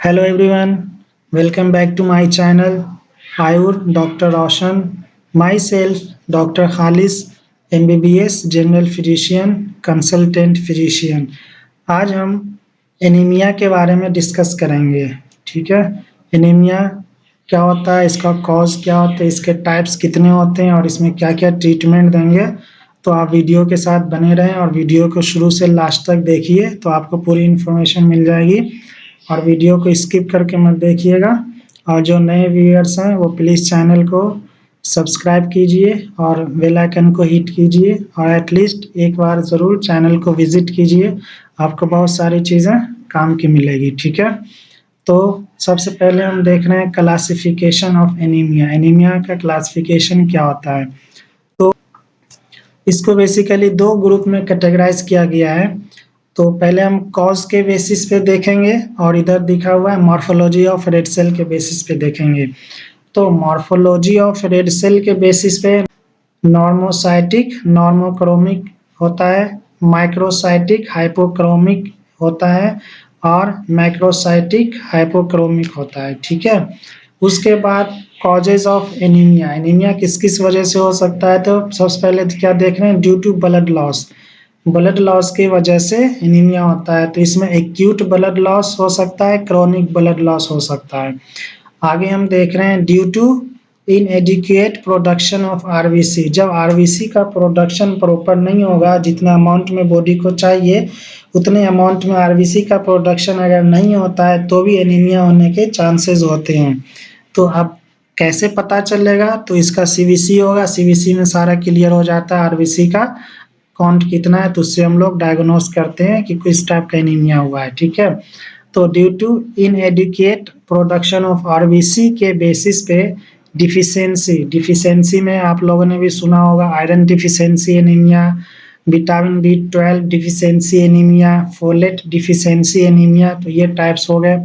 Hello everyone, welcome back to my channel. Ayur Dr. Roshan, myself Dr. Khalis, MBBS General Physician, Consultant Physician. आज हम anaemia के बारे में discuss करेंगे। ठीक है, एनीमिया क्या होता है, इसका कॉज क्या होता है, इसके टाइप्स कितने होते हैं और इसमें क्या क्या ट्रीटमेंट देंगे। तो आप वीडियो के साथ बने रहें और वीडियो को शुरू से लास्ट तक देखिए तो आपको पूरी इन्फॉर्मेशन मिल जाएगी। और वीडियो को स्किप करके मत देखिएगा। और जो नए व्यूअर्स हैं वो प्लीज़ चैनल को सब्सक्राइब कीजिए और बेल आइकन को हिट कीजिए और एटलीस्ट एक बार ज़रूर चैनल को विज़िट कीजिए। आपको बहुत सारी चीज़ें काम की मिलेगी। ठीक है, तो सबसे पहले हम देख रहे हैं क्लासिफिकेशन ऑफ एनीमिया। एनीमिया का क्लासिफिकेशन क्या होता है, तो इसको बेसिकली दो ग्रुप में कैटेगराइज किया गया है। तो पहले हम कॉज के बेसिस पे देखेंगे और इधर दिखा हुआ है मॉर्फोलॉजी ऑफ रेड सेल के बेसिस पे देखेंगे। तो मॉर्फोलॉजी ऑफ रेड सेल के बेसिस पे नॉर्मोसाइटिक नॉर्मोक्रोमिक होता है, माइक्रोसाइटिक हाइपोक्रोमिक होता है और मैक्रोसाइटिक हाइपोक्रोमिक होता है। ठीक है, उसके बाद कॉजेज ऑफ एनीमिया। एनीमिया किस किस वजह से हो सकता है, तो सबसे पहले क्या देख रहे हैं, due to blood loss. Blood loss की वजह से एनीमिया होता है। तो इसमें एक्यूट ब्लड लॉस हो सकता है, क्रॉनिक ब्लड लॉस हो सकता है। आगे हम देख रहे हैं due to inadequate production of RBC. जब आरबीसी का प्रोडक्शन प्रॉपर नहीं होगा, जितना अमाउंट में बॉडी को चाहिए उतने अमाउंट में आरबीसी का प्रोडक्शन अगर नहीं होता है तो भी एनीमिया होने के चांसेस होते हैं। तो अब कैसे पता चलेगा, तो इसका सीवीसी होगा, सीवीसी में सारा क्लियर हो जाता है आरबीसी का काउंट कितना है, तो उससे हम लोग डायग्नोस करते हैं कि किस टाइप का एनीमिया हुआ है। ठीक है, तो due to inadequate production of RBC के बेसिस पे डिफिशियंसी में आप लोगों ने भी सुना होगा iron deficiency anaemia, vitamin B12 deficiency anaemia, folate deficiency anaemia. तो ये टाइप्स हो गए।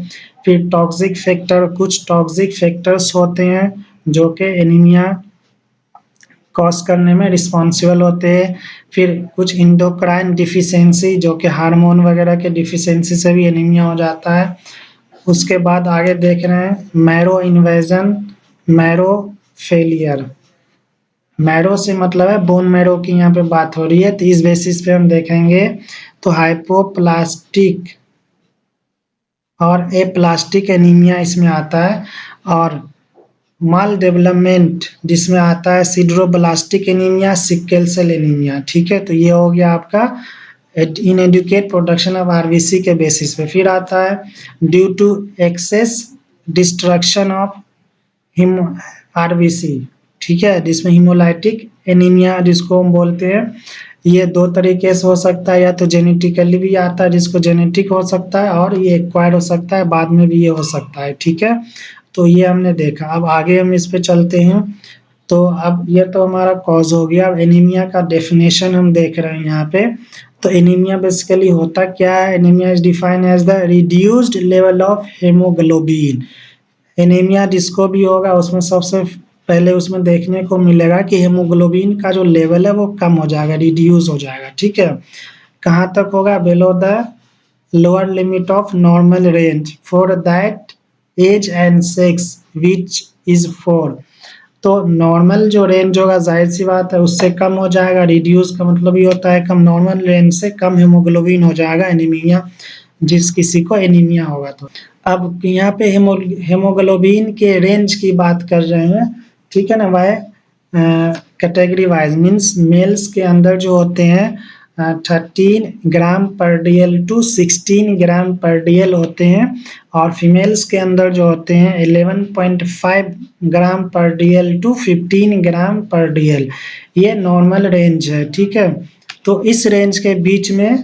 फिर टॉक्सिक फैक्टर, कुछ टॉक्सिक फैक्टर्स होते हैं जो कि एनीमिया कॉज करने में रिस्पॉन्सिबल होते हैं। फिर कुछ इंडोक्राइन डिफिशियंसी जो कि हार्मोन वगैरह के डिफिशियंसी से भी एनीमिया हो जाता है। उसके बाद आगे देख रहे हैं marrow invasion, marrow failure. Marrow से मतलब है बोन मैरो की यहाँ पे बात हो रही है। तो इस बेसिस पे हम देखेंगे तो हाइपोप्लास्टिक और एप्लास्टिक एनीमिया इसमें आता है। और माल डेवलपमेंट जिसमें आता है sideroblastic anaemia, sickle cell anaemia. ठीक है, तो ये हो गया आपका इनएडुकेट प्रोडक्शन ऑफ आरबीसी के बेसिस पे। फिर आता है due to excess destruction of RBC. ठीक है, जिसमें हिमोलाइटिक एनीमिया जिसको हम बोलते हैं। ये दो तरीके से हो सकता है, या तो जेनेटिकली भी आता है जिसको जेनेटिक हो सकता है, और ये एक्वायर्ड हो सकता है, बाद में भी ये हो सकता है। ठीक है, तो ये हमने देखा। अब आगे हम इस पे चलते हैं। तो अब ये तो हमारा कॉज हो गया। अब एनीमिया का डेफिनेशन हम देख रहे हैं यहाँ पे। तो एनीमिया बेसिकली होता क्या है, anaemia is defined as the reduced level of haemoglobin. Anaemia जिसको भी होगा उसमें सबसे पहले उसमें देखने को मिलेगा कि हेमोग्लोबिन का जो लेवल है वो कम हो जाएगा, रिड्यूस हो जाएगा। ठीक है, कहाँ तक होगा, below the lower limit of normal range for that age and sex which is 4। तो नॉर्मल जो रेंज होगा जाहिर सी बात है उससे कम हो जाएगा। रिड्यूस का मतलब ये होता है कम, नॉर्मल रेंज से कम हेमोग्लोबिन हो जाएगा एनीमिया, जिस किसी को एनीमिया होगा। तो अब यहाँ पे हेमोग्लोबिन के रेंज की बात कर रहे हैं। ठीक है ना, why category wise means males के अंदर जो होते हैं 13 ग्राम पर डीएल टू 16 ग्राम पर डीएल होते हैं, और फीमेल्स के अंदर जो होते हैं 11.5 ग्राम पर डीएल टू 15 ग्राम पर डीएल। ये नॉर्मल रेंज है। ठीक है, तो इस रेंज के बीच में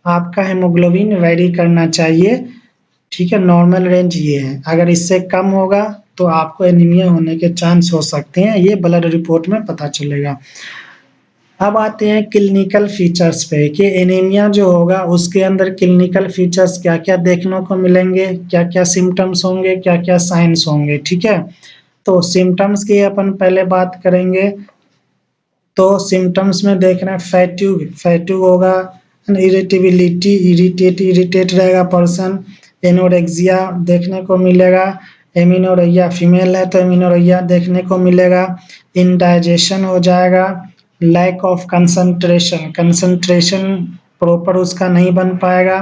आपका हेमोग्लोबिन वेरी करना चाहिए। ठीक है, नॉर्मल रेंज ये है। अगर इससे कम होगा तो आपको एनीमिया होने के चांस हो सकते हैं, ये ब्लड रिपोर्ट में पता चलेगा। अब आते हैं क्लिनिकल फीचर्स पे कि एनीमिया जो होगा उसके अंदर क्लिनिकल फीचर्स क्या क्या देखने को मिलेंगे, क्या क्या सिम्टम्स होंगे, क्या क्या साइंस होंगे। ठीक है, तो सिम्टम्स की अपन पहले बात करेंगे। तो सिम्टम्स में देख रहे हैं फैट्यूग होगा, इरिटेबिलिटी, इरिटेट रहेगा पर्सन, एनोरेक्सिया देखने को मिलेगा, एमिनोरेक्सिया फीमेल है तो एमिनोरेक्सिया देखने को मिलेगा, इंडाइजेशन हो जाएगा, lack of concentration, concentration proper उसका नहीं बन पाएगा,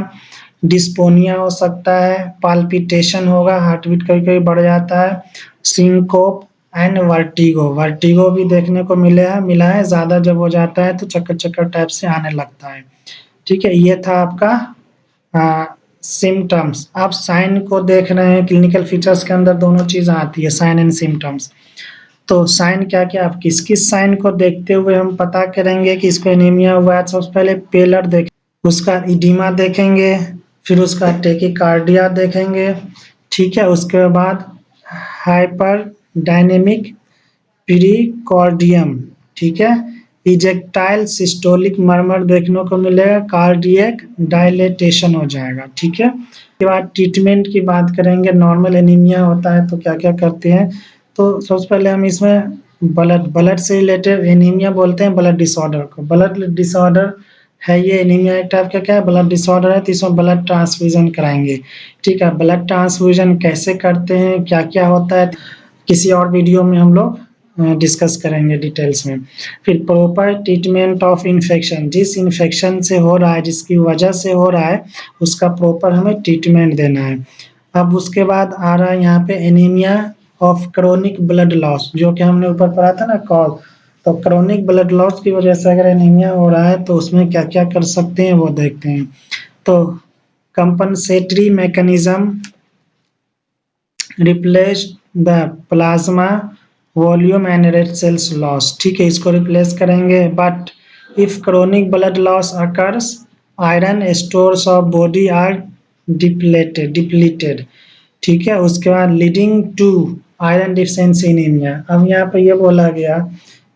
डिस्पोनिया हो सकता है, पाल्पिटेशन होगा, हार्ट बीट कभी-कभी बढ़ जाता है, सिंकोप एंड वर्टिगो, वर्टिगो भी देखने को मिला है, ज़्यादा जब हो जाता है तो चक्कर-चक्कर टाइप से आने लगता है। ठीक है, ये था आपका सिम्पटम्स। आप साइन को देख रहे हैं, क्लिनिकल फीचर्स के अंदर दोनों चीज़ आती है, साइन एंड सिम्पटम्स। तो साइन क्या-क्या, आप किस-किस साइन को देखते हुए हम पता करेंगे कि इसको एनीमिया हुआ है? सबसे पहले पेलर देखें, उसका इडिमा देखेंगे, फिर उसका टेकिकार्डिया देखेंगे, ठीक है? उसके बाद हाइपर डायनेमिक पीरिकार्डियम, ठीक है? इजेक्टाइल सिस्टोलिक मर्मर देखने को मिलेगा, कार्डियक डायलेटेशन हो जाएगा, ठीक है? उसके बाद ट्रीटमेंट की बात करेंगे, नॉर्मल एनीमिया होता है तो क्या-क्या करते हैं? तो सबसे पहले हम इसमें ब्लड से रिलेटेड एनीमिया बोलते हैं ब्लड डिसऑर्डर को। ब्लड डिसऑर्डर है ये एनीमिया एक टाइप का क्या है? ब्लड डिसऑर्डर है तो इसमें ब्लड ट्रांसफ्यूजन कराएँगे, ठीक है? ब्लड ट्रांसफ्यूजन कैसे करते हैं, क्या-क्या होता है, किसी और वीडियो में हम लोग डिस्कस करेंगे डिटेल्स में। फिर प्रॉपर ट्रीटमेंट ऑफ इन्फेक्शन, जिस इन्फेक्शन से हो रहा है, जिसकी वजह से हो रहा है, उसका प्रॉपर हमें ट्रीटमेंट देना है। अब उसके बाद आ रहा है यहाँ पे anaemia of chronic blood loss, जो कि हमने ऊपर पढ़ा था ना कॉज। तो क्रोनिक ब्लड लॉस की वजह से अगर एनीमिया हो रहा है तो उसमें क्या-क्या कर सकते हैं वो देखते हैं। तो compensatory mechanism replace the plasma volume and red cells loss, ठीक है, इसको रिप्लेस करेंगे। But if chronic blood loss occurs, iron stores of body are depleted, ठीक है। उसके बाद leading to iron deficiency anaemia. अब यहाँ पे ये बोला गया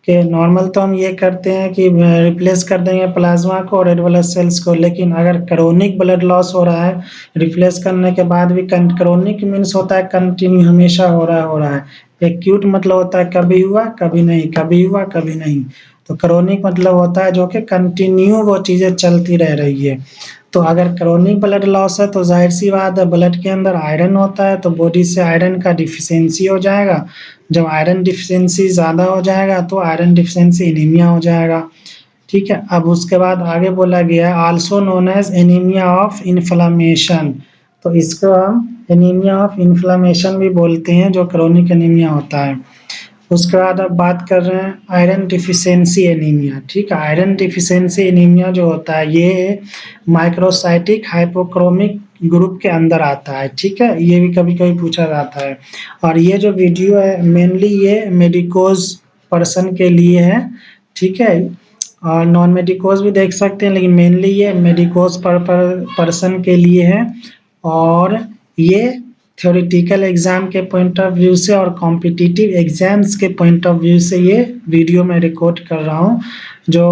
कि नॉर्मल तो हम ये करते हैं कि रिप्लेस कर देंगे प्लाज्मा को और रेड ब्लड सेल्स को, लेकिन अगर क्रोनिक ब्लड लॉस हो रहा है, रिप्लेस करने के बाद भी क्रोनिक मीन्स होता है कंटिन्यू, हमेशा हो रहा है। एक्यूट मतलब होता है कभी हुआ कभी नहीं, कभी हुआ कभी नहीं। तो क्रोनिक मतलब होता है जो कि कंटिन्यू वो चीज़ें चलती रह रही है। तो अगर क्रोनिक ब्लड लॉस है तो जाहिर सी बात है ब्लड के अंदर आयरन होता है तो बॉडी से आयरन का डिफिशियंसी हो जाएगा। जब आयरन डिफिशियंसी ज़्यादा हो जाएगा तो आयरन डिफिशियंसी एनीमिया हो जाएगा, ठीक है। अब उसके बाद आगे बोला गया है also known as anaemia of inflammation, तो इसको हम एनीमिया ऑफ इन्फ्लेमेशन भी बोलते हैं जो क्रोनिक एनीमिया होता है। उसके बाद अब बात कर रहे हैं आयरन डिफिशियंसी एनीमिया, ठीक है। आयरन डिफिशियंसी एनीमिया जो होता है ये माइक्रोसाइटिक हाइपोक्रोमिक ग्रुप के अंदर आता है, ठीक है। ये भी कभी-कभी पूछा जाता है। और ये जो वीडियो है मेनली ये मेडिकोज पर्सन के लिए है, ठीक है। और नॉन मेडिकोज भी देख सकते हैं लेकिन मेनली ये मेडिकोज पर्सन के लिए है। और ये थ्योरेटिकल एग्जाम के पॉइंट ऑफ व्यू से और कॉम्पिटिटिव एग्जाम्स के पॉइंट ऑफ व्यू से ये वीडियो मैं रिकॉर्ड कर रहा हूँ। जो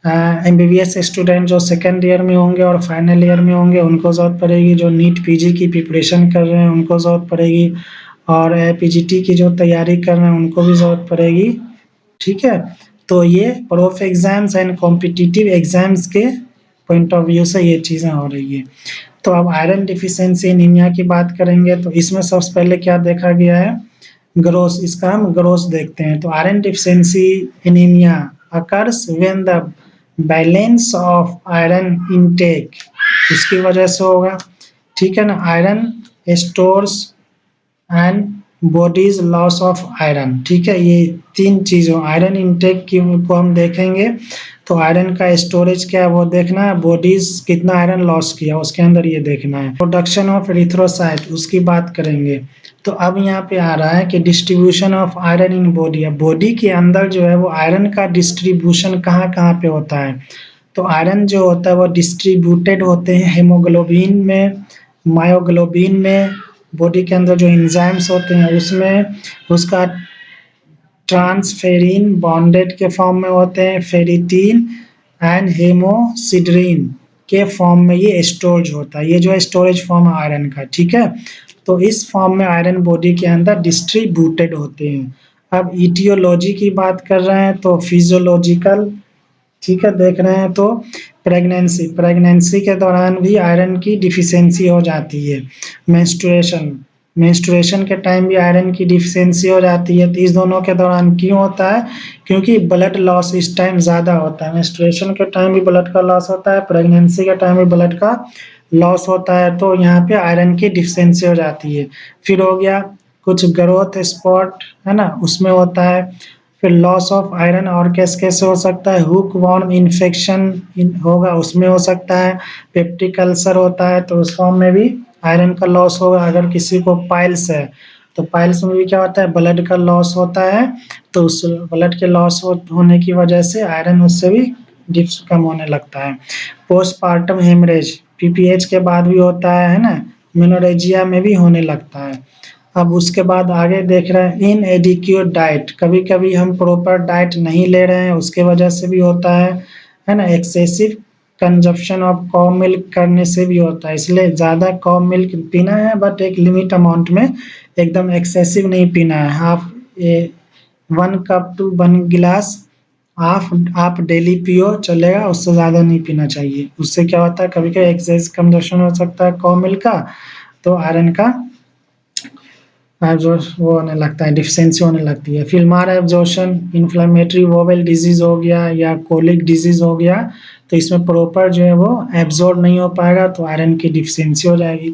एमबीबीएस स्टूडेंट जो सेकेंड ईयर में होंगे और फाइनल ईयर में होंगे उनको ज़रूरत पड़ेगी, जो नीट पीजी की प्रिपरेशन कर रहे हैं उनको ज़रूरत पड़ेगी, और पीजीटी की जो तैयारी कर रहे हैं उनको भी ज़रूरत पड़ेगी, ठीक है। तो ये proof exams and competitive exams के पॉइंट ऑफ व्यू से ये चीज़ें हो रही है। तो अब आयरन डिफिशियंसी एनीमिया की बात करेंगे तो इसमें सबसे पहले क्या देखा गया है, ग्रोस, इसका हम ग्रोस देखते हैं। तो iron deficiency anaemia occurs when the balance of iron intake, इसकी वजह से होगा, ठीक है ना। Iron stores and bodies loss of iron, ठीक है। ये तीन चीज़ों आयरन इनटेक की को हम देखेंगे। तो आयरन का स्टोरेज क्या है वो देखना है, बॉडीज कितना आयरन लॉस किया उसके अंदर ये देखना है। प्रोडक्शन ऑफ एरिथ्रोसाइट उसकी बात करेंगे। तो अब यहाँ पे आ रहा है कि distribution of iron in body, body के अंदर जो है वो आयरन का डिस्ट्रीब्यूशन कहाँ कहाँ पे होता है। तो आयरन जो होता है वो डिस्ट्रीब्यूटेड होते हैं हेमोग्लोबिन में, मायोग्लोबिन में, बॉडी के अंदर जो एंजाइम्स होते हैं उसमें, उसका ट्रांसफेरिन बॉन्डेड के फॉर्म में होते हैं, फेरिटीन एंड हेमोसिड्रिन के फॉर्म में ये स्टोरेज होता है। ये जो है स्टोरेज फॉर्म है आयरन का, ठीक है। तो इस फॉर्म में आयरन बॉडी के अंदर डिस्ट्रीब्यूटेड होते हैं। अब इटियोलॉजी की बात कर रहे हैं तो फिजियोलॉजिकल ठीक है, देख रहे हैं तो प्रेगनेंसी के दौरान भी आयरन की डिफिशियंसी हो जाती है। मेंस्ट्रुएशन के टाइम भी आयरन की डिफिशियंसी हो जाती है। तो इस दोनों के दौरान क्यों होता है? क्योंकि ब्लड लॉस इस टाइम ज़्यादा होता है। मेंस्ट्रुएशन के टाइम भी ब्लड का लॉस होता है, प्रेगनेंसी के टाइम भी ब्लड का लॉस होता है, तो यहाँ पे आयरन की डिफिशियंसी हो जाती है। फिर हो गया कुछ ग्रोथ स्पॉट, है ना, उसमें होता है। फिर लॉस ऑफ आयरन और कैसे हो सकता है? हुक वॉर्म इन्फेक्शन होगा, उसमें हो सकता है। पेप्टिक अल्सर होता है तो उस फॉर्म में भी आयरन का लॉस होगा। अगर किसी को पाइल्स है तो पाइल्स में भी क्या होता है? ब्लड का लॉस होता है। तो उस ब्लड के लॉस होने की वजह से आयरन उससे भी डिप्स कम होने लगता है। पोस्टपार्टम हेमरेज पीपीएच के बाद भी होता है ना, मेनोरेजिया में भी होने लगता है। अब उसके बाद आगे देख रहे हैं इनएडिक्वेट डाइट, कभी कभी हम प्रॉपर डाइट नहीं ले रहे हैं, उसके वजह से भी होता है ना। एक्सेसिव कंजप्शन ऑफ कॉ मिल्क करने से भी होता है, इसलिए ज़्यादा कॉ मिल्क पीना है बट एक लिमिट अमाउंट में, एकदम एक्सेसिव नहीं पीना है। हाफ 1 कप टू 1 गिलास आप डेली पियो चलेगा, उससे ज़्यादा नहीं पीना चाहिए। उससे क्या होता है, कभी कभी एक्सेस कंजप्शन हो सकता है कॉ मिल्क का, तो आयरन का जो वो होने लगता है, डिफिशियंसी होने लगती है। फिर मार एब्जॉर्प्शन, इन्फ्लेमेटरी वोवल डिजीज हो गया या कोलिक डिजीज हो गया, तो इसमें प्रॉपर जो है वो एब्जॉर्ब नहीं हो पाएगा, तो आयरन की डिफिशियंसी हो जाएगी।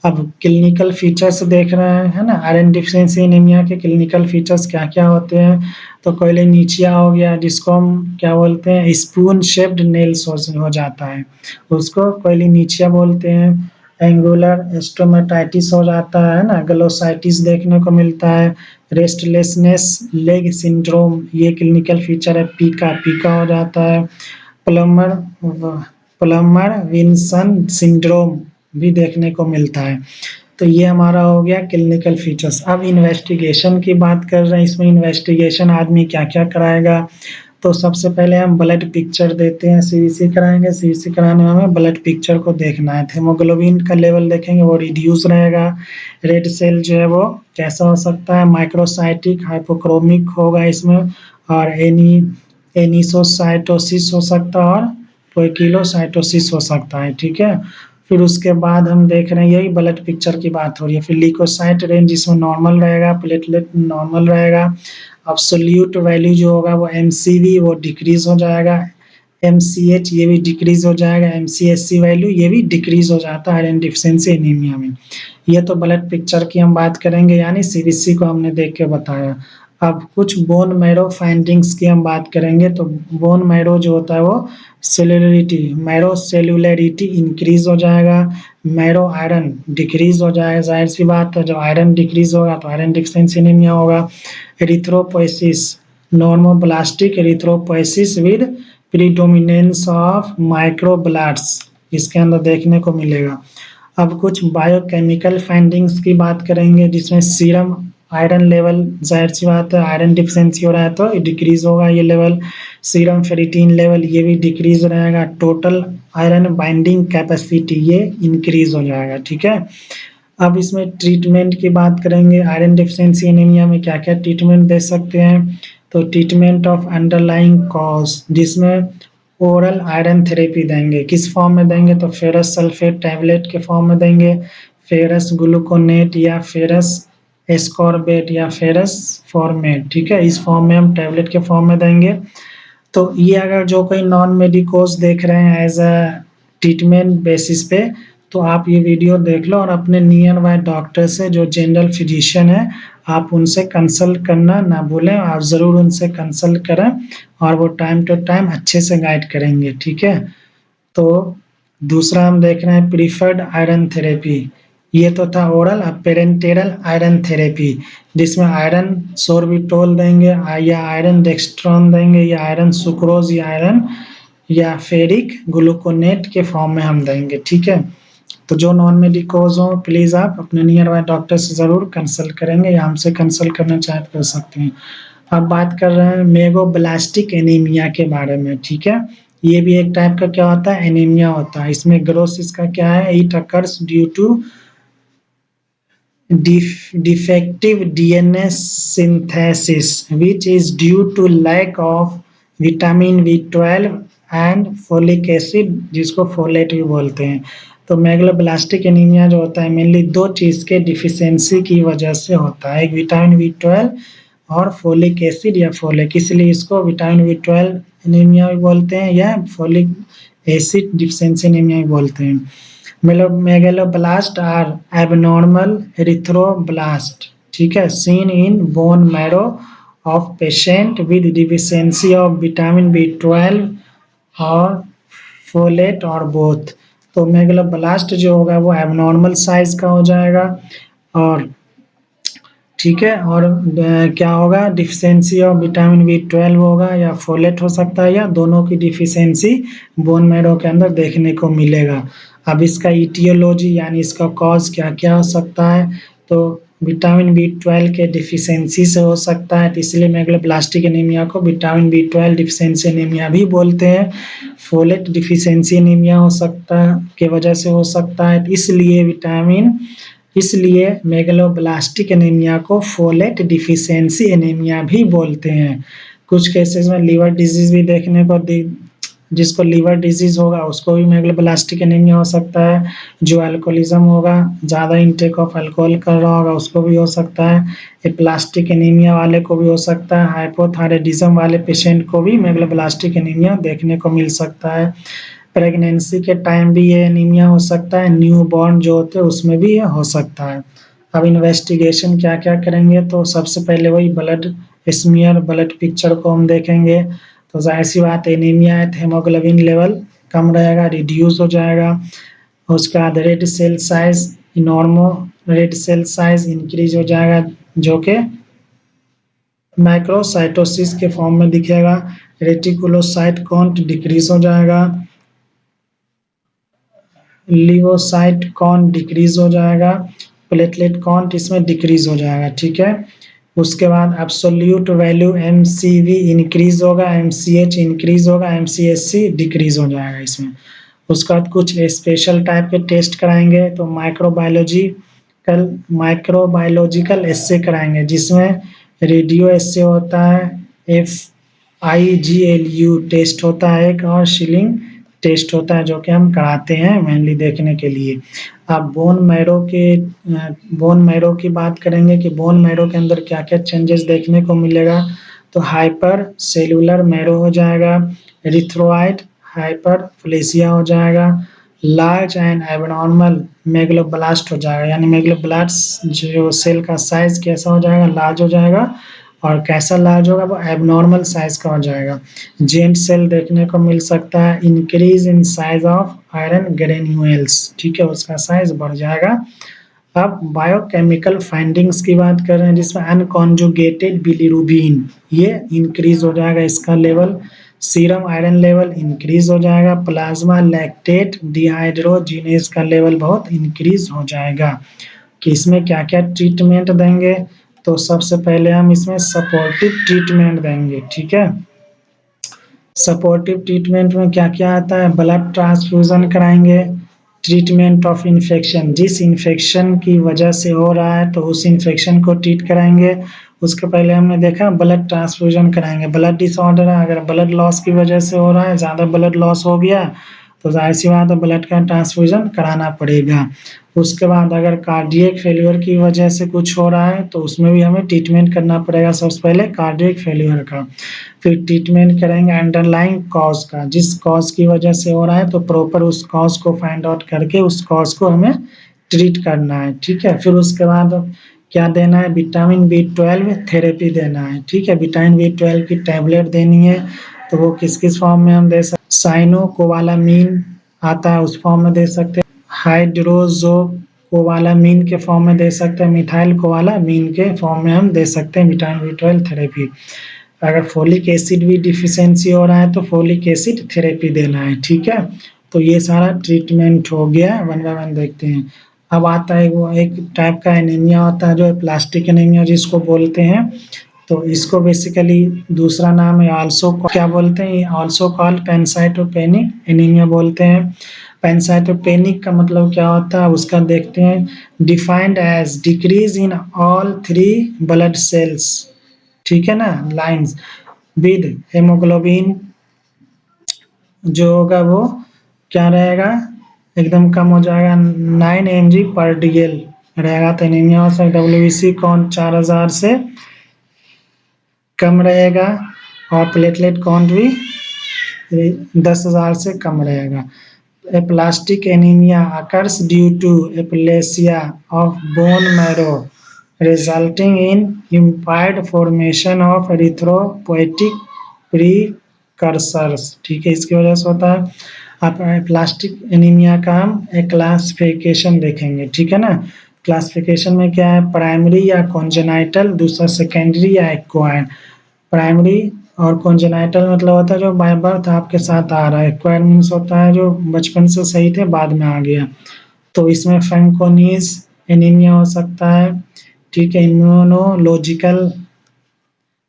अब क्लिनिकल फीचर्स देख रहे हैं, है ना, आयरन डिफिशियंसी एनीमिया के क्लिनिकल फीचर्स क्या क्या होते हैं? तो कोलिनीचिया हो गया, जिसको हम क्या बोलते हैं, स्पून शेप्ड नेल्स हो जाता है, उसको कोलिनीचिया बोलते हैं। एंगुलर स्टोमेटाइटिस हो जाता है ना, ग्लोसाइटिस देखने को मिलता है। रेस्टलेसनेस लेग सिंड्रोम, ये क्लिनिकल फीचर है। पीका पीका हो जाता है। प्लमर प्लमर विंसन सिंड्रोम भी देखने को मिलता है। तो ये हमारा हो गया क्लिनिकल फीचर्स। अब इन्वेस्टिगेशन की बात कर रहे हैं, इसमें इन्वेस्टिगेशन आदमी क्या क्या कराएगा? तो सबसे पहले हम ब्लड पिक्चर देते हैं, सीवीसी कराएंगे। सीवीसी कराने में हमें ब्लड पिक्चर को देखना है। हेमोग्लोबिन का लेवल देखेंगे, वो रिड्यूस रहेगा। रेड सेल जो है वो कैसा हो सकता है? माइक्रोसाइटिक हाइपोक्रोमिक होगा इसमें, और एनिसोसाइटोसिस हो सकता है, और पोइकिलोसाइटोसिस हो सकता है। ठीक है, फिर उसके बाद हम देख रहे हैं, यही ब्लड पिक्चर की बात हो रही है। फिर ल्यूकोसाइट रेंज इसमें नॉर्मल रहेगा, प्लेटलेट नॉर्मल रहेगा। अब्सोल्यूट वैल्यू जो होगा वो एमसीवी वो डिक्रीज हो जाएगा। एमसीएच ये भी डिक्रीज हो जाएगा। एमसीएससी वैल्यू ये भी डिक्रीज हो जाता है आयरन डिफिशियंसी एनीमिया में। ये तो ब्लड पिक्चर की हम बात करेंगे, यानी सीबीसी को हमने देख के बताया। अब कुछ बोन मैरो फाइंडिंग्स की हम बात करेंगे। तो बोन मैरो जो होता है वो सेलुलरिटी, मैरो सेलुलरिटी इंक्रीज हो जाएगा। मैरो आयरन डिक्रीज हो जाएगा, जाहिर सी बात है, जब आयरन डिक्रीज होगा तो आयरन डिफिशियंसी एनीमिया होगा। Erythropoiesis, normoblastic erythropoiesis with predominance of microblasts, इसके अंदर देखने को मिलेगा। अब कुछ बायोकेमिकल फाइंडिंग्स की बात करेंगे, जिसमें सीरम आयरन लेवल, जाहिर सी बात है आयरन डिफिशियंसी हो रहा है तो डिक्रीज होगा ये लेवल। सीरम फेरिटीन लेवल ये भी डिक्रीज रहेगा। टोटल आयरन बाइंडिंग कैपेसिटी ये इंक्रीज हो जाएगा। ठीक है, अब इसमें ट्रीटमेंट की बात करेंगे। आयरन डिफिशियंसी एनीमिया में क्या क्या ट्रीटमेंट दे सकते हैं? तो ट्रीटमेंट ऑफ अंडरलाइंग कॉज, जिसमें ओरल आयरन थेरेपी देंगे। किस फॉर्म में देंगे? तो फेरस सल्फेट टैबलेट के फॉर्म में देंगे, फेरस ग्लूकोनेट या फेरस एस्कॉर्बेट या फेरस फॉर्मेट। ठीक है, इस फॉर्म में हम टैबलेट के फॉर्म में देंगे। तो ये अगर जो कोई नॉन मेडिकोज देख रहे हैं एज अ ट्रीटमेंट बेसिस पे, तो आप ये वीडियो देख लो और अपने नियर बाय डॉक्टर से, जो जनरल फिजिशियन है, आप उनसे कंसल्ट करना ना भूलें। आप ज़रूर उनसे कंसल्ट करें और वो टाइम टू टाइम अच्छे से गाइड करेंगे। ठीक है, तो दूसरा हम देख रहे हैं प्रीफर्ड आयरन थेरेपी। ये तो था ओरल। अब पेरेंटेरल आयरन थेरेपी, जिसमें आयरन सोर्बिटोल देंगे या आयरन डेक्स्ट्रॉन देंगे या आयरन सुक्रोज या आयरन या फेरिक ग्लूकोनेट के फॉर्म में हम देंगे। ठीक है, तो जो नॉन मेडिकोज हो प्लीज़ आप अपने नियर बाय डॉक्टर से ज़रूर कंसल्ट करेंगे, या हमसे कंसल्ट करना चाहें तो कर सकते हैं। अब बात कर रहे हैं मेगोब्लास्टिक एनीमिया के बारे में। ठीक है, ये भी एक टाइप का क्या होता है? एनीमिया होता है। इसमें ग्रोथ इसका क्या है? It occurs due to defective DNA synthesis, which is due to lack of vitamin B12 and folic acid जिसको फोलेट भी बोलते हैं। तो मेगलोब्लास्टिक एनीमिया जो होता है मेनली दो चीज़ के डिफिशियंसी की वजह से होता है, एक विटामिन बी 12 और फोलिक एसिड या फोलेट, इसलिए इसको विटामिन बी 12 एनीमिया भी बोलते हैं या फोलिक एसिड डिफिशियंसी एनीमिया भी बोलते हैं। मेगलोब्लास्ट आर एबनॉर्मल एरिथ्रोब्लास्ट, ठीक है, seen in bone marrow of patient with deficiency of vitamin B 12 और फोलेट और बोथ। तो मेगलोब्लास्ट जो होगा वो एबनॉर्मल साइज का हो जाएगा और ठीक है, और क्या होगा, डिफिशियंसी ऑफ विटामिन बी 12 होगा या फोलेट हो सकता है या दोनों की डिफिशियंसी बोन मैरो के अंदर देखने को मिलेगा। अब इसका इटियोलॉजी यानी इसका कॉज क्या क्या हो सकता है, तो विटामिन बी 12 के डिफिशियंसी से हो सकता है, तो इसलिए मेगलोब्लास्टिक एनीमिया को विटामिन बी 12 डिफिशियंसी एनीमिया भी बोलते हैं। फोलेट डिफिशियंसी एनीमिया हो सकता है के वजह से हो सकता है, इसलिए मेगलोब्लास्टिक एनीमिया को फोलेट डिफिशियंसी एनीमिया भी बोलते हैं। कुछ केसेस में लीवर डिजीज भी देखने को जिसको लीवर डिजीज होगा उसको भी मेगलोब्लास्टिक एनीमिया हो सकता है। जो अल्कोहलिज्म होगा, ज़्यादा इंटेक ऑफ अल्कोहल कर रहा होगा उसको भी हो सकता है। एप्लास्टिक एनीमिया वाले को भी हो सकता है। हाइपोथायराइडिज्म वाले पेशेंट को भी मेगलोब्लास्टिक एनीमिया देखने को मिल सकता है। प्रेगनेंसी के टाइम भी ये एनीमिया हो सकता है, न्यू बॉर्न जो होते हैं उसमें भी ये हो सकता है। अब इन्वेस्टिगेशन क्या क्या करेंगे, तो सबसे पहले वही ब्लड स्मीयर, ब्लड पिक्चर को हम देखेंगे। तो जाहिर सी बात एनीमिया है तो हेमोग्लोबिन लेवल कम रहेगा, रिड्यूस हो जाएगा। उसके बाद red cell size normo red cell size increase हो जाएगा जो कि माइक्रोसाइटोसिस के फॉर्म में दिखेगा। रेटिकुलोसाइट काउंट डिक्रीज हो जाएगा, लिवोसाइट काउंट डिक्रीज हो जाएगा, प्लेटलेट काउंट इसमें डिक्रीज हो जाएगा, ठीक है। उसके बाद एब्सोल्यूट वैल्यू एमसीवी इंक्रीज होगा, एमसीएच इंक्रीज होगा, एमसीएचसी डिक्रीज हो जाएगा इसमें। उसके बाद कुछ स्पेशल टाइप के टेस्ट कराएंगे, तो माइक्रोबायोलॉजिकल एस्से कराएंगे जिसमें रेडियो एस्से होता है, FIGLU टेस्ट होता है एक, और शिलिंग टेस्ट होता है जो कि हम कराते हैं मेनली देखने के लिए। अब बोन मैरो की बात करेंगे कि बोन मैरो के अंदर क्या क्या चेंजेस देखने को मिलेगा, तो हाइपर सेलुलर मैरो हो जाएगा, एरिथ्रोइड हाइपरप्लेसिया हो जाएगा, लार्ज एंड एबनॉर्मल मेगलोब्लास्ट हो जाएगा, यानी मेगलोब्लास्ट जो सेल का साइज कैसा हो जाएगा, लार्ज हो जाएगा, और कैसा लार्ज होगा वो एबनॉर्मल साइज का हो जाएगा। जेंट सेल देखने को मिल सकता है, increase in size of iron granules, ठीक है, उसका साइज बढ़ जाएगा। अब बायोकेमिकल फाइंडिंग्स की बात कर रहे हैं जिसमें अनकॉन्जुगेटेड बिलीरुबिन ये इंक्रीज हो जाएगा, इसका level, serum iron level increase हो जाएगा, प्लाज्मा लैक्टेट डिहाइड्रोजिनेज का लेवल बहुत इंक्रीज हो जाएगा। कि इसमें क्या क्या ट्रीटमेंट देंगे, तो सबसे पहले हम इसमें सपोर्टिव ट्रीटमेंट देंगे, ठीक है। सपोर्टिव ट्रीटमेंट में क्या क्या आता है, ब्लड ट्रांसफ्यूजन कराएंगे, ट्रीटमेंट ऑफ इन्फेक्शन, जिस इन्फेक्शन की वजह से हो रहा है तो उस इन्फेक्शन को ट्रीट कराएंगे। उसके पहले हमने देखा ब्लड ट्रांसफ्यूजन कराएंगे, ब्लड डिसऑर्डर है, अगर ब्लड लॉस की वजह से हो रहा है, ज़्यादा ब्लड लॉस हो गया तो जाहिर सी बात है ब्लड का ट्रांसफ्यूजन कराना पड़ेगा। उसके बाद अगर कार्डियक फेल्योर की वजह से कुछ हो रहा है तो उसमें भी हमें ट्रीटमेंट करना पड़ेगा, सबसे पहले कार्डियक फेल्योर का। फिर ट्रीटमेंट करेंगे अंडरलाइंग कॉज का, जिस कॉज की वजह से हो रहा है तो प्रॉपर उस कॉज को फाइंड आउट करके उस कॉज को हमें ट्रीट करना है, ठीक है। फिर उसके बाद क्या देना है, विटामिन बी 12 थेरेपी देना है, ठीक है। विटामिन बी 12 की टैबलेट देनी है, तो वो किस किस फॉर्म में हम दे सकते, साइनोकोबालामीन आता है उस फॉर्म में दे सकते हैं, हाइड्रोजोकोबालामीन के फॉर्म में दे सकते हैं, मिथाइल कोबालामीन के फॉर्म में हम दे सकते हैं विटामिन बी 12 थेरेपी। अगर फोलिक एसिड भी डिफिशियंसी हो रहा है तो फोलिक एसिड थेरेपी देना है, ठीक है। तो ये सारा ट्रीटमेंट हो गया, वन बाय वन देखते हैं। अब आता है वो एक टाइप का एनीमिया होता है जो है प्लास्टिक एनीमिया जिसको बोलते हैं, तो इसको बेसिकली दूसरा नाम है आल्सो क्या बोलते हैं, आल्सो कॉल्ड पैनसाइटोपेनिक एनीमिया बोलते हैं। पैनसाइटोपेनिक का मतलब क्या होता है उसका देखते हैं, defined as decrease in all 3 blood cells, ठीक है ना, लाइंस विद हेमोग्लोबिन जो होगा वो क्या रहेगा, एकदम कम हो जाएगा, 9 mg पर DL रहेगा। तो एनीमिया हो सकता है। WBC काउंट 4000 से कम रहेगा और प्लेटलेट काउंट भी 10,000 से कम रहेगा। Aplastic anaemia occurs due to aplasia of bone marrow resulting in impaired formation of erythropoietic precursors। ठीक है, इसकी वजह से होता है। आप प्लास्टिक एनीमिया का हम एक क्लासिफिकेशन देखेंगे, ठीक है ना। क्लासिफिकेशन में क्या है, प्राइमरी या कॉन्जेनाइटल, दूसरा सेकेंडरी या एक्वायर्ड। प्राइमरी और कॉन्जेनाइटल मतलब होता है जो बाय बर्थ आपके साथ आ रहा है। एक्वायर्ड मीन्स होता है जो बचपन से सही थे बाद में आ गया। तो इसमें फैंकोनीज एनीमिया हो सकता है, ठीक है। इम्यूनोलॉजिकल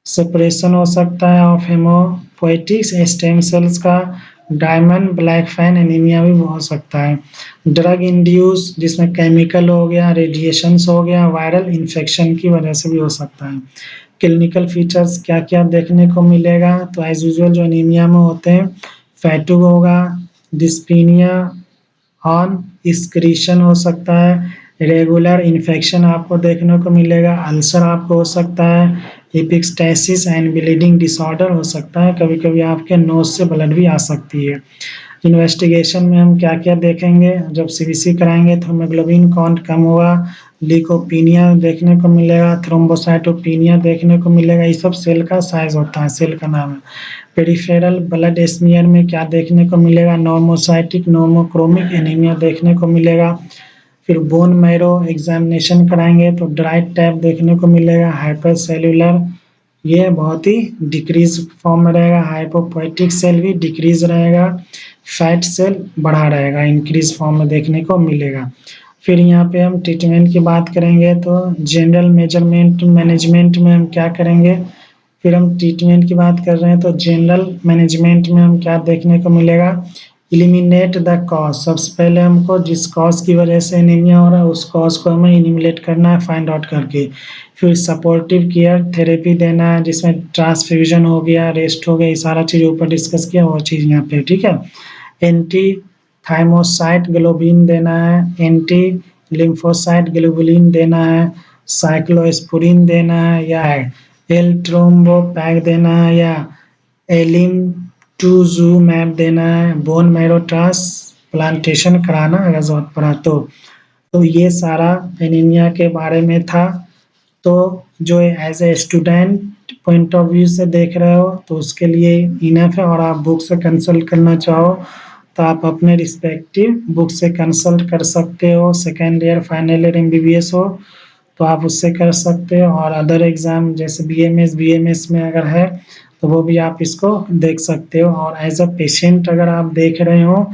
सेपरेशन हो सकता है ऑफ हेमोपोइटिक स्टेम सेल्स का। डायमंड ब्लैक फैन एनीमिया भी हो सकता है। ड्रग इंड्यूस, जिसमें केमिकल हो गया, रेडिएशंस हो गया, वायरल इन्फेक्शन की वजह से भी हो सकता है। क्लिनिकल फीचर्स क्या क्या देखने को मिलेगा, तो एज यूजुअल जो एनीमिया में होते हैं, फैटूग होगा, डिस्पीनिया ऑन एक्सक्रीशन हो सकता है, रेगुलर इन्फेक्शन आपको देखने को मिलेगा, अल्सर आपको हो सकता है, एपिक्स्टेसिस एंड ब्लीडिंग डिसऑर्डर हो सकता है, कभी कभी आपके नोज से ब्लड भी आ सकती है। इन्वेस्टिगेशन में हम क्या क्या देखेंगे, जब CBC कराएंगे तो हीमोग्लोबिन काउंट कम होगा, लीकोपीनिया देखने को मिलेगा, थ्रोम्बोसाइटोपिनिया देखने को मिलेगा। ये सब सेल का साइज होता है, सेल का नाम है। पेरिफेरल ब्लड स्मीयर में क्या देखने को मिलेगा, नॉर्मोसाइटिक नॉर्मोक्रोमिक एनीमिया देखने को मिलेगा। फिर बोन मैरो एग्जामिनेशन कराएंगे तो ड्राई टैप देखने को मिलेगा, हाइपर सेल्यूलर ये बहुत ही डिक्रीज फॉर्म में रहेगा, हाइपोपोइटिक सेल भी डिक्रीज रहेगा, फैट सेल बढ़ा रहेगा, इंक्रीज फॉर्म में देखने को मिलेगा। फिर यहाँ पे हम ट्रीटमेंट की बात करेंगे तो जनरल मेजरमेंट मैनेजमेंट में हम क्या करेंगे, फिर हम ट्रीटमेंट की बात कर रहे हैं तो जनरल मैनेजमेंट में हम क्या देखने को मिलेगा, इलिमिनेट द कॉज। सबसे पहले हमको जिस कॉज की वजह से एनीमिया हो रहा है उस कॉज को हमें इलिमिनेट करना है फाइंड आउट करके। फिर सपोर्टिव केयर थेरेपी देना है, जिसमें ट्रांसफ्यूजन हो गया, रेस्ट हो गया, ये सारा चीज़ ऊपर डिस्कस किया, वो चीज़ यहाँ पे, ठीक है। एंटी थाइमोसाइट ग्लोबिन देना है, एंटी लिम्फोसाइट ग्लोबुलिन देना है, साइक्लोस्पुरिन देना है, या एल्ट्रोम्बोपैक देना है, या एलिमटूजुमैब देना है, बोन मैरो ट्रांसप्लांटेशन कराना अगर जरूरत पड़ा तो ये सारा एनीमिया के बारे में था। तो जो as a student point of view से देख रहे हो तो उसके लिए इनफ है, और आप बुक से कंसल्ट करना चाहो तो आप अपने रिस्पेक्टिव बुक से कंसल्ट कर सकते हो। Second year final year MBBS हो तो आप उससे कर सकते हो, और अदर एग्ज़ाम जैसे BMS में अगर है तो वो भी आप इसको देख सकते हो। और एज अ पेशेंट अगर आप देख रहे हो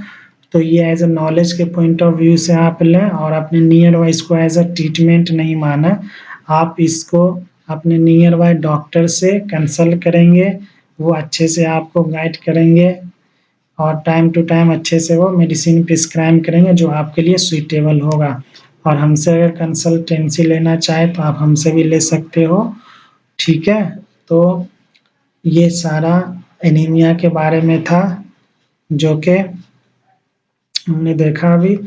तो ये एज अ नॉलेज के पॉइंट ऑफ व्यू से आप लें, और अपने नियर बाय इसको एज अ ट्रीटमेंट नहीं माना। आप इसको अपने नियर बाय डॉक्टर से कंसल्ट करेंगे, वो अच्छे से आपको गाइड करेंगे और टाइम टू टाइम अच्छे से वो मेडिसिन प्रिस्क्राइब करेंगे जो आपके लिए सुइटेबल होगा। और हमसे अगर कंसल्टेंसी लेना चाहे तो आप हमसे भी ले सकते हो, ठीक है। तो ये सारा एनीमिया के बारे में था जो कि हमने देखा अभी।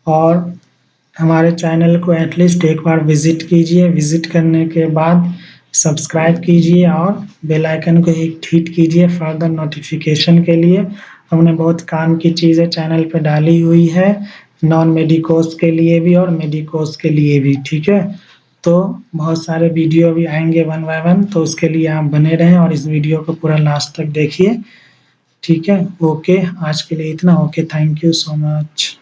और हमारे चैनल को एटलीस्ट एक बार विजिट कीजिए, विजिट करने के बाद सब्सक्राइब कीजिए और बेल आइकन को एक हिट कीजिए फर्दर नोटिफिकेशन के लिए। हमने बहुत काम की चीज़ें चैनल पे डाली हुई है, नॉन मेडिकोस के लिए भी और मेडिकोस के लिए भी, ठीक है। तो बहुत सारे वीडियो भी आएंगे वन बाय वन, तो उसके लिए आप बने रहें और इस वीडियो को पूरा लास्ट तक देखिए, ठीक है। ओके, आज के लिए इतना। Okay, thank you so much.